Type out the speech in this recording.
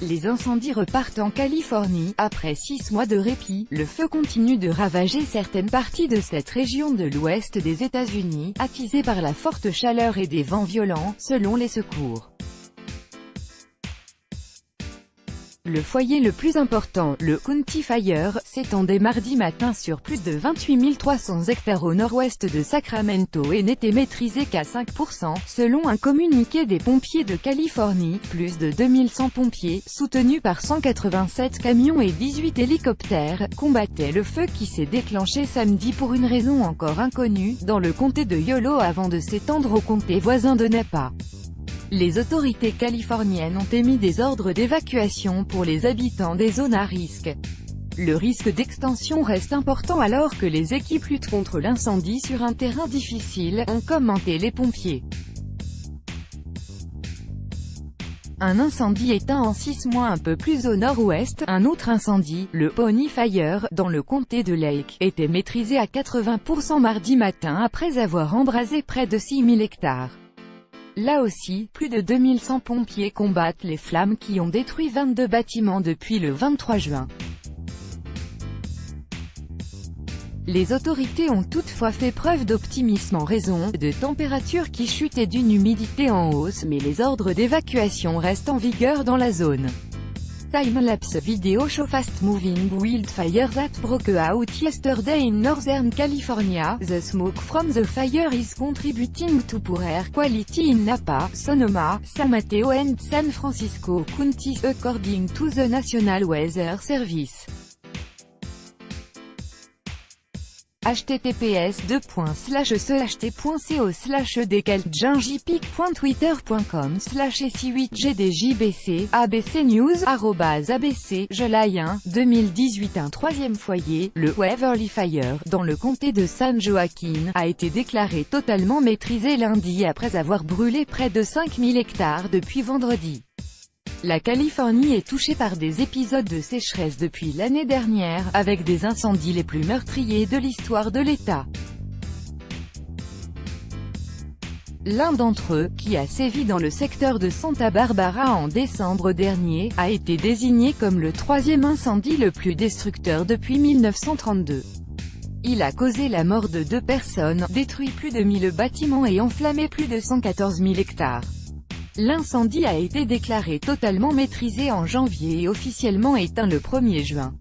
Les incendies repartent en Californie. Après 6 mois de répit, le feu continue de ravager certaines parties de cette région de l'ouest des États-Unis, attisée par la forte chaleur et des vents violents, selon les secours. Le foyer le plus important, le County Fire, s'étendait mardi matin sur plus de 28 300 hectares au nord-ouest de Sacramento et n'était maîtrisé qu'à 5%, selon un communiqué des pompiers de Californie. Plus de 2100 pompiers, soutenus par 187 camions et 18 hélicoptères, combattaient le feu qui s'est déclenché samedi pour une raison encore inconnue, dans le comté de Yolo avant de s'étendre au comté voisin de Napa. Les autorités californiennes ont émis des ordres d'évacuation pour les habitants des zones à risque. Le risque d'extension reste important alors que les équipes luttent contre l'incendie sur un terrain difficile, ont commenté les pompiers. Un incendie éteint en 6 mois un peu plus au nord-ouest. Un autre incendie, le Pony Fire, dans le comté de Lake, était maîtrisé à 80% mardi matin après avoir embrasé près de 6000 hectares. Là aussi, plus de 2100 pompiers combattent les flammes qui ont détruit 22 bâtiments depuis le 23 juin. Les autorités ont toutefois fait preuve d'optimisme en raison de températures qui chutent et d'une humidité en hausse, mais les ordres d'évacuation restent en vigueur dans la zone. Time-lapse video show fast-moving wildfire that broke out yesterday in Northern California. The smoke from the fire is contributing to poor air quality in Napa, Sonoma, San Mateo and San Francisco counties according to the National Weather Service. https://decaljangipic.twitter.com/si8gdjbc ABC News @ABC July 1, 2018. Un troisième foyer, le Waverly Fire, dans le comté de San Joaquin, a été déclaré totalement maîtrisé lundi après avoir brûlé près de 5000 hectares depuis vendredi. La Californie est touchée par des épisodes de sécheresse depuis l'année dernière, avec des incendies les plus meurtriers de l'histoire de l'État. L'un d'entre eux, qui a sévi dans le secteur de Santa Barbara en décembre dernier, a été désigné comme le troisième incendie le plus destructeur depuis 1932. Il a causé la mort de 2 personnes, détruit plus de 1000 bâtiments et enflammé plus de 114 000 hectares. L'incendie a été déclaré totalement maîtrisé en janvier et officiellement éteint le 1er juin.